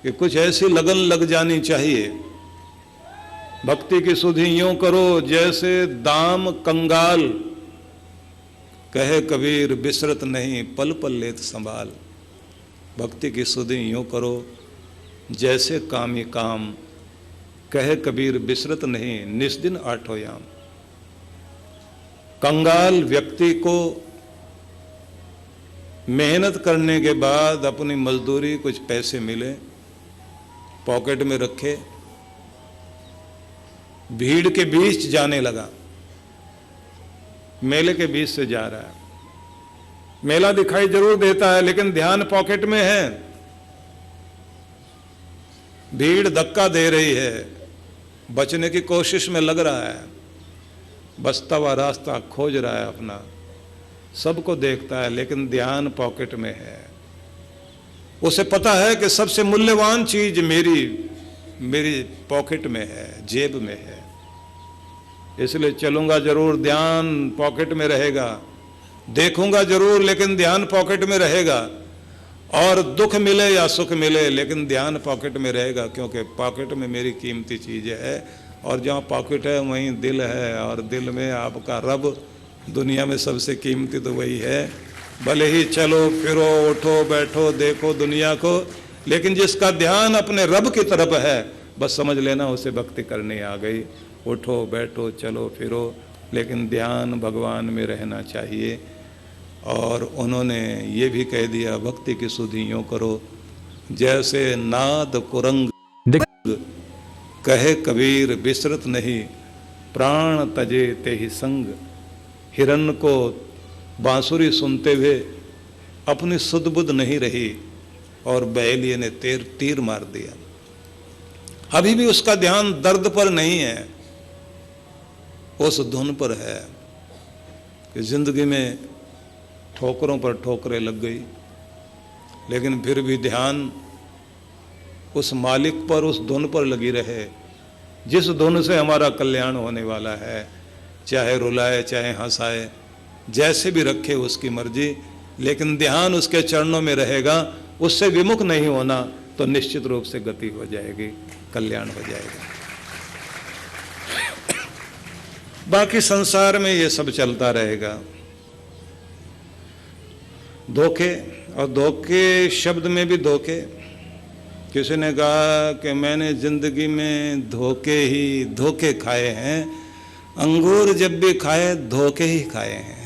कि कुछ ऐसी लगन लग जानी चाहिए, भक्ति की सुधि यूं करो जैसे दाम कंगाल, कहे कबीर बिसरत नहीं पल पल लेत संभाल। भक्ति की सुधि यूं करो जैसे कामी काम, कहे कबीर बिसरत नहीं निस्दिन आठो याम। कंगाल व्यक्ति को मेहनत करने के बाद अपनी मजदूरी कुछ पैसे मिले, पॉकेट में रखे, भीड़ के बीच जाने लगा, मेले के बीच से जा रहा है। मेला दिखाई जरूर देता है, लेकिन ध्यान पॉकेट में है। भीड़ धक्का दे रही है, बचने की कोशिश में लग रहा है, बचता हुआ रास्ता खोज रहा है अपना, सबको देखता है, लेकिन ध्यान पॉकेट में है। उसे पता है कि सबसे मूल्यवान चीज मेरी पॉकेट में है, जेब में है, इसलिए चलूंगा जरूर, ध्यान पॉकेट में रहेगा, देखूंगा जरूर, लेकिन ध्यान पॉकेट में रहेगा। और दुख मिले या सुख मिले, लेकिन ध्यान पॉकेट में रहेगा, क्योंकि पॉकेट में मेरी कीमती चीज है। और जहाँ पॉकेट है वहीं दिल है, और दिल में आपका रब। दुनिया में सबसे कीमती तो वही है। भले ही चलो फिरो उठो बैठो देखो दुनिया को, लेकिन जिसका ध्यान अपने रब की तरफ है, बस समझ लेना उसे भक्ति करनी आ गई। उठो बैठो चलो फिरो, लेकिन ध्यान भगवान में रहना चाहिए। और उन्होंने ये भी कह दिया, भक्ति की सुधि यूं करो जैसे नाद कुरंग, कहे कबीर बिसरत नहीं प्राण तजे ते ही संग। हिरन को बांसुरी सुनते हुए अपनी सुध बुध नहीं रही, और बैलिए ने तीर मार दिया। अभी भी उसका ध्यान दर्द पर नहीं है, उस धुन पर है कि जिंदगी में ठोकरों पर ठोकरें लग गई, लेकिन फिर भी ध्यान उस मालिक पर, उस धुन पर लगी रहे, जिस धुन से हमारा कल्याण होने वाला है। चाहे रुलाए चाहे हंसाए, जैसे भी रखे उसकी मर्जी, लेकिन ध्यान उसके चरणों में रहेगा। उससे विमुख नहीं होना, तो निश्चित रूप से गति हो जाएगी, कल्याण हो जाएगा। बाकी संसार में ये सब चलता रहेगा। धोखे, और धोखे शब्द में भी धोखे। किसी ने कहा कि मैंने जिंदगी में धोखे ही धोखे खाए हैं, अंगूर जब भी खाए धोखे ही खाए हैं।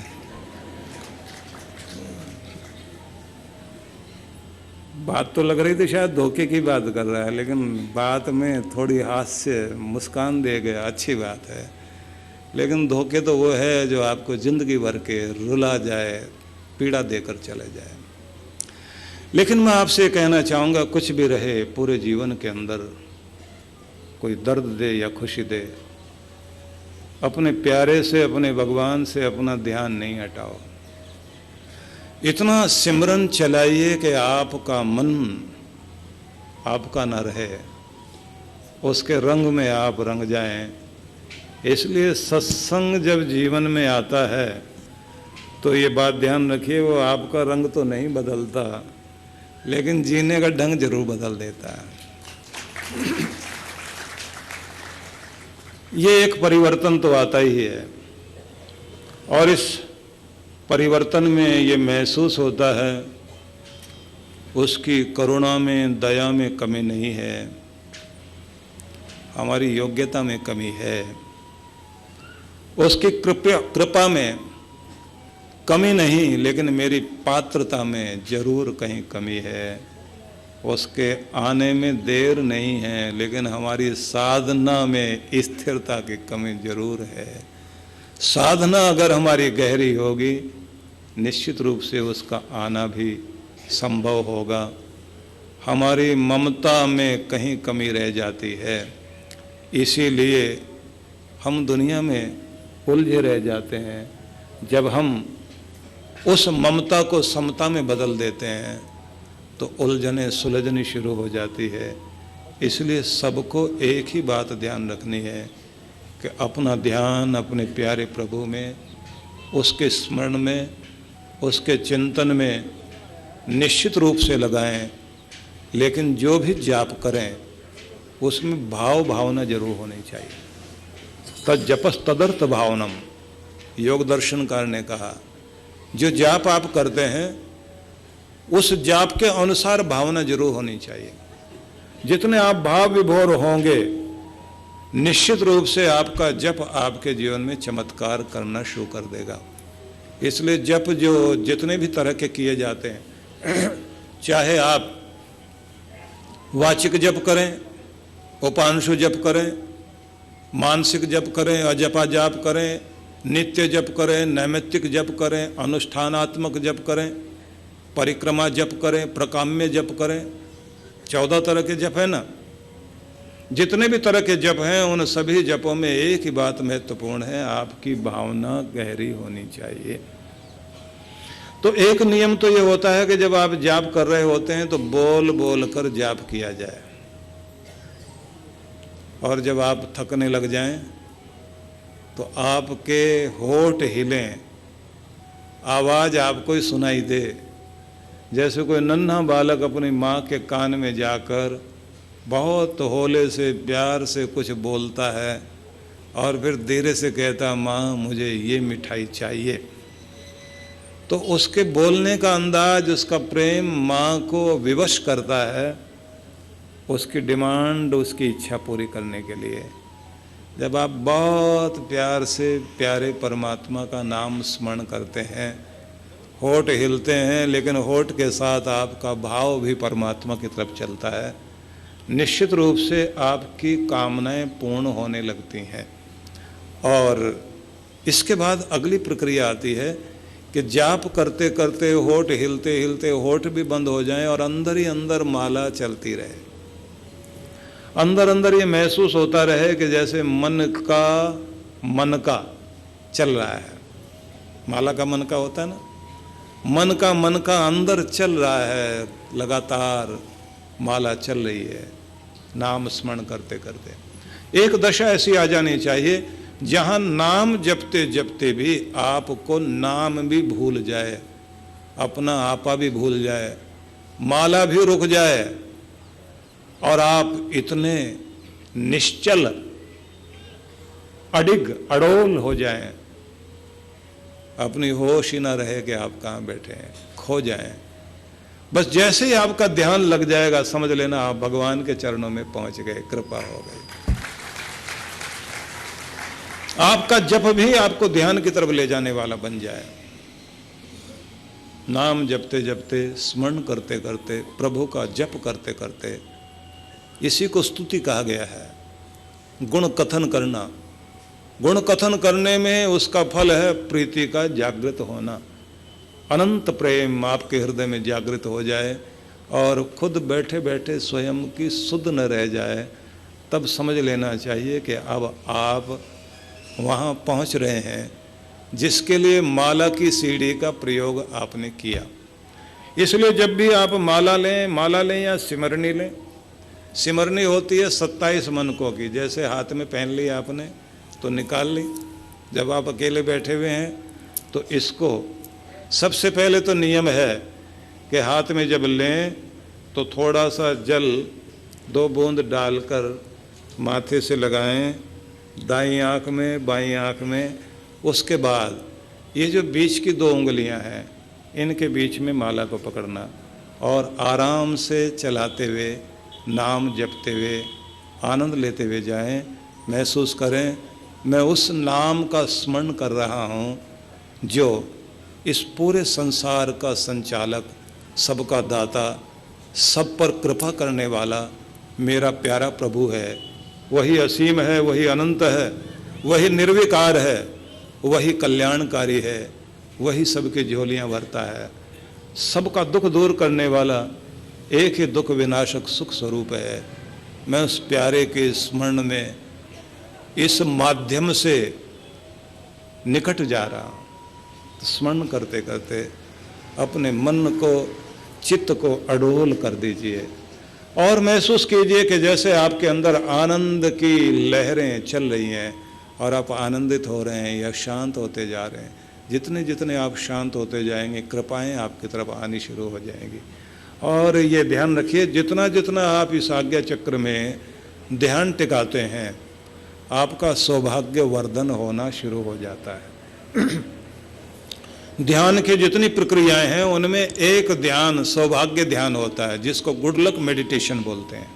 बात तो लग रही थी शायद धोखे की बात कर रहा है, लेकिन बात में थोड़ी हास्य मुस्कान दे गया, अच्छी बात है। लेकिन धोखे तो वो है जो आपको जिंदगी भर के रुला जाए, पीड़ा देकर चले जाए। लेकिन मैं आपसे कहना चाहूँगा, कुछ भी रहे पूरे जीवन के अंदर, कोई दर्द दे या खुशी दे, अपने प्यारे से, अपने भगवान से अपना ध्यान नहीं हटाओ। इतना सिमरन चलाइए कि आपका मन आपका ना रहे, उसके रंग में आप रंग जाएं। इसलिए सत्संग जब जीवन में आता है तो ये बात ध्यान रखिए, वो आपका रंग तो नहीं बदलता, लेकिन जीने का ढंग जरूर बदल देता है। ये एक परिवर्तन तो आता ही है, और इस परिवर्तन में ये महसूस होता है उसकी करुणा में, दया में कमी नहीं है, हमारी योग्यता में कमी है, उसकी कृपा में कमी नहीं, लेकिन मेरी पात्रता में जरूर कहीं कमी है। उसके आने में देर नहीं है, लेकिन हमारी साधना में स्थिरता की कमी जरूर है। साधना अगर हमारी गहरी होगी निश्चित रूप से उसका आना भी संभव होगा। हमारी ममता में कहीं कमी रह जाती है, इसीलिए हम दुनिया में उलझे रह जाते हैं। जब हम उस ममता को समता में बदल देते हैं तो उलझने सुलझनी शुरू हो जाती है। इसलिए सबको एक ही बात ध्यान रखनी है कि अपना ध्यान अपने प्यारे प्रभु में, उसके स्मरण में, उसके चिंतन में निश्चित रूप से लगाएं। लेकिन जो भी जाप करें उसमें भाव भावना जरूर होनी चाहिए। तज्जपस तदर्थ भावनम, योग दर्शनकार ने कहा, जो जाप आप करते हैं उस जाप के अनुसार भावना जरूर होनी चाहिए। जितने आप भाव विभोर होंगे निश्चित रूप से आपका जप आपके जीवन में चमत्कार करना शुरू कर देगा। इसलिए जप जो जितने भी तरह के किए जाते हैं, चाहे आप वाचिक जप करें, उपांशु जप करें, मानसिक जप करें, अजपा जाप करें, नित्य जप करें, नैमित्तिक जप करें, अनुष्ठानात्मक जप करें, परिक्रमा जप करें, प्रकाम्य जप करें, 14 तरह के जप है ना। जितने भी तरह के जप हैं उन सभी जपों में एक ही बात महत्वपूर्ण है, आपकी भावना गहरी होनी चाहिए। तो एक नियम तो ये होता है कि जब आप जाप कर रहे होते हैं तो बोल बोल कर जाप किया जाए, और जब आप थकने लग जाएं तो आपके होठ हिलें, आवाज़ आपको ही सुनाई दे। जैसे कोई नन्हा बालक अपनी माँ के कान में जाकर बहुत हौले से प्यार से कुछ बोलता है और फिर धीरे से कहता, माँ मुझे ये मिठाई चाहिए। तो उसके बोलने का अंदाज, उसका प्रेम माँ को विवश करता है उसकी डिमांड, उसकी इच्छा पूरी करने के लिए। जब आप बहुत प्यार से प्यारे परमात्मा का नाम स्मरण करते हैं, होठ हिलते हैं, लेकिन होठ के साथ आपका भाव भी परमात्मा की तरफ चलता है, निश्चित रूप से आपकी कामनाएं पूर्ण होने लगती हैं। और इसके बाद अगली प्रक्रिया आती है कि जाप करते करते होठ हिलते हिलते होठ भी बंद हो जाएं और अंदर ही अंदर माला चलती रहे। अंदर अंदर ये महसूस होता रहे कि जैसे मन का चल रहा है। माला का मन का होता है ना, मन का अंदर चल रहा है, लगातार माला चल रही है नाम स्मरण करते करते। एक दशा ऐसी आ जानी चाहिए जहाँ नाम जपते जपते भी आपको नाम भी भूल जाए, अपना आपा भी भूल जाए, माला भी रुक जाए और आप इतने निश्चल अडिग अडोल हो जाएं, अपनी होश ही ना रहे कि आप कहाँ बैठे हैं, खो जाएं। बस जैसे ही आपका ध्यान लग जाएगा समझ लेना आप भगवान के चरणों में पहुंच गए, कृपा हो गई। आपका जप भी आपको ध्यान की तरफ ले जाने वाला बन जाए। नाम जपते जपते, स्मरण करते करते, प्रभु का जप करते करते, इसी को स्तुति कहा गया है। गुण कथन करना, गुण कथन करने में उसका फल है प्रीति का जागृत होना। अनंत प्रेम आपके हृदय में जागृत हो जाए और खुद बैठे बैठे स्वयं की सुध न रह जाए, तब समझ लेना चाहिए कि अब आप वहाँ पहुँच रहे हैं जिसके लिए माला की सीढ़ी का प्रयोग आपने किया। इसलिए जब भी आप माला लें या सिमरनी लें, सिमरनी होती है 27 मनकों की। जैसे हाथ में पहन ली आपने तो निकाल ली, जब आप अकेले बैठे हुए हैं तो इसको सबसे पहले तो नियम है कि हाथ में जब लें तो थोड़ा सा जल 2 बूंद डालकर माथे से लगाएं, दाईं आँख में बाईं आँख में। उसके बाद ये जो बीच की 2 उंगलियां हैं इनके बीच में माला को पकड़ना और आराम से चलाते हुए, नाम जपते हुए, आनंद लेते हुए जाएं। महसूस करें मैं उस नाम का स्मरण कर रहा हूँ जो इस पूरे संसार का संचालक, सबका दाता, सब पर कृपा करने वाला मेरा प्यारा प्रभु है। वही असीम है, वही अनंत है, वही निर्विकार है, वही कल्याणकारी है, वही सबकी झोलियां भरता है। सबका दुख दूर करने वाला एक ही दुख विनाशक सुख स्वरूप है। मैं उस प्यारे के स्मरण में इस माध्यम से निकट जा रहा हूँ। तो स्मरण करते करते अपने मन को, चित्त को अडोल कर दीजिए और महसूस कीजिए कि जैसे आपके अंदर आनंद की लहरें चल रही हैं और आप आनंदित हो रहे हैं या शांत होते जा रहे हैं। जितने जितने आप शांत होते जाएंगे, कृपाएं आपकी तरफ आनी शुरू हो जाएंगी। और ये ध्यान रखिए, जितना जितना आप इस आज्ञा चक्र में ध्यान टिकाते हैं, आपका सौभाग्य वर्धन होना शुरू हो जाता है। ध्यान की जितनी प्रक्रियाएं हैं उनमें एक ध्यान सौभाग्य ध्यान होता है, जिसको गुड लक मेडिटेशन बोलते हैं।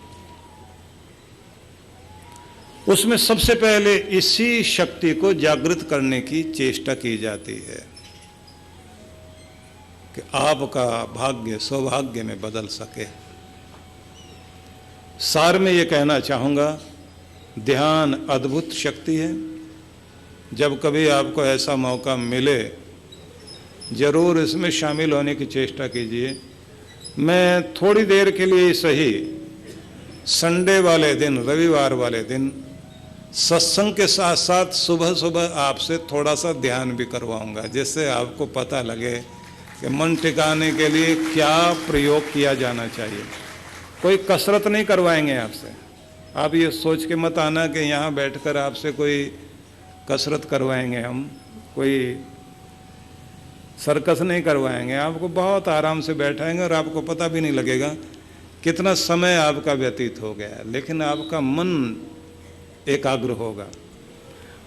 उसमें सबसे पहले इसी शक्ति को जागृत करने की चेष्टा की जाती है कि आपका भाग्य सौभाग्य में बदल सके। सार में ये कहना चाहूँगा, ध्यान अद्भुत शक्ति है। जब कभी आपको ऐसा मौका मिले, जरूर इसमें शामिल होने की चेष्टा कीजिए। मैं थोड़ी देर के लिए सही संडे वाले दिन, रविवार वाले दिन सत्संग के साथ साथ सुबह सुबह आपसे थोड़ा सा ध्यान भी करवाऊंगा, जिससे आपको पता लगे कि मन टिकाने के लिए क्या प्रयोग किया जाना चाहिए। कोई कसरत नहीं करवाएंगे आपसे। आप ये सोच के मत आना कि यहाँ बैठकर आपसे कोई कसरत करवाएंगे हम, कोई सर्कस नहीं करवाएंगे। आपको बहुत आराम से बैठाएंगे और आपको पता भी नहीं लगेगा कितना समय आपका व्यतीत हो गया, लेकिन आपका मन एकाग्र होगा।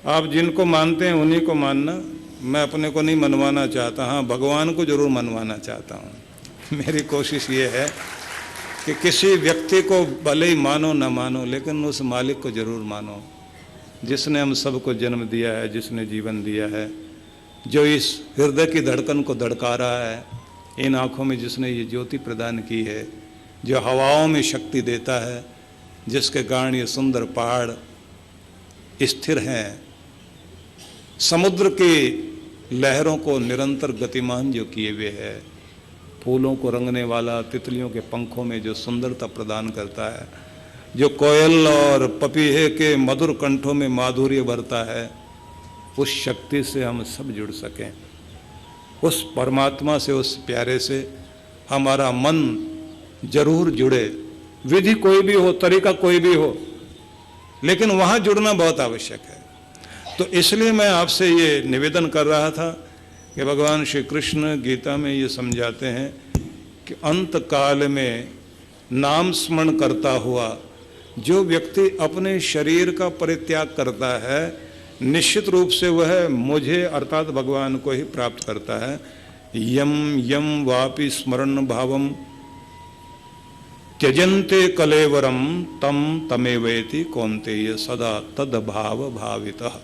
आप जिनको मानते हैं उन्हीं को मानना। मैं अपने को नहीं मनवाना चाहता, हाँ भगवान को जरूर मनवाना चाहता हूँ। मेरी कोशिश ये है कि किसी व्यक्ति को भले ही मानो न मानो, लेकिन उस मालिक को जरूर मानो, जिसने हम सबको जन्म दिया है, जिसने जीवन दिया है, जो इस हृदय की धड़कन को धड़का रहा है, इन आँखों में जिसने ये ज्योति प्रदान की है, जो हवाओं में शक्ति देता है, जिसके कारण ये सुंदर पहाड़ स्थिर हैं, समुद्र की लहरों को निरंतर गतिमान जो किए हुए है, फूलों को रंगने वाला, तितलियों के पंखों में जो सुंदरता प्रदान करता है, जो कोयल और पपीहे के मधुर कंठों में माधुर्य भरता है, उस शक्ति से हम सब जुड़ सकें, उस परमात्मा से, उस प्यारे से हमारा मन जरूर जुड़े। विधि कोई भी हो, तरीका कोई भी हो, लेकिन वहाँ जुड़ना बहुत आवश्यक है। तो इसलिए मैं आपसे ये निवेदन कर रहा था कि भगवान श्री कृष्ण गीता में ये समझाते हैं कि अंत काल में नाम स्मरण करता हुआ जो व्यक्ति अपने शरीर का परित्याग करता है, निश्चित रूप से वह मुझे अर्थात भगवान को ही प्राप्त करता है। यम यम वापि स्मरण भावम त्यजन्ते कलेवरम तम तमेवेति कौन्तेय सदा तद भाव भावितः।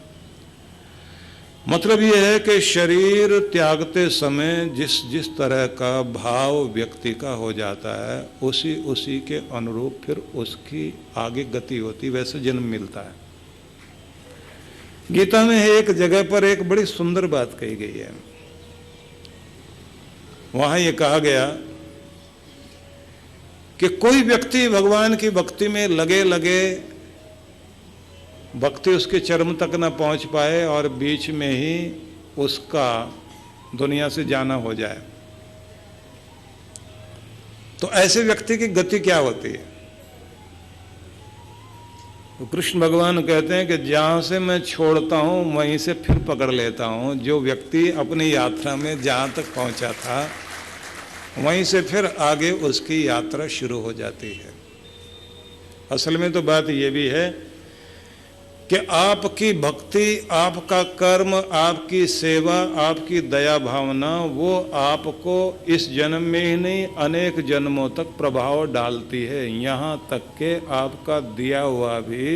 मतलब यह है कि शरीर त्यागते समय जिस जिस तरह का भाव व्यक्ति का हो जाता है, उसी उसी के अनुरूप फिर उसकी आगे गति होती, वैसे जन्म मिलता है। गीता में एक जगह पर एक बड़ी सुंदर बात कही गई है। वहां ये कहा गया कि कोई व्यक्ति भगवान की भक्ति में लगे लगे भक्ति उसके चरम तक न पहुंच पाए और बीच में ही उसका दुनिया से जाना हो जाए, तो ऐसे व्यक्ति की गति क्या होती है? तो कृष्ण भगवान कहते हैं कि जहां से मैं छोड़ता हूं वहीं से फिर पकड़ लेता हूं। जो व्यक्ति अपनी यात्रा में जहां तक पहुंचा था वहीं से फिर आगे उसकी यात्रा शुरू हो जाती है। असल में तो बात यह भी है कि आपकी भक्ति, आपका कर्म, आपकी सेवा, आपकी दया भावना, वो आपको इस जन्म में ही नहीं अनेक जन्मों तक प्रभाव डालती है। यहाँ तक कि आपका दिया हुआ भी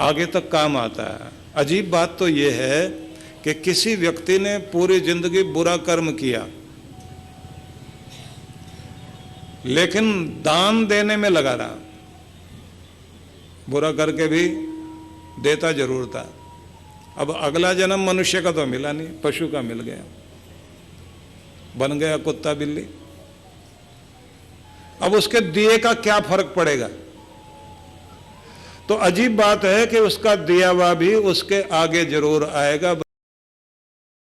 आगे तक काम आता है। अजीब बात तो ये है कि किसी व्यक्ति ने पूरी जिंदगी बुरा कर्म किया, लेकिन दान देने में लगा रहा, बुरा करके भी देता जरूर था। अब अगला जन्म मनुष्य का तो मिला नहीं, पशु का मिल गया। बन गया कुत्ता बिल्ली। अब उसके दिए का क्या फर्क पड़ेगा? तो अजीब बात है कि उसका दिया हुआ भी उसके आगे जरूर आएगा।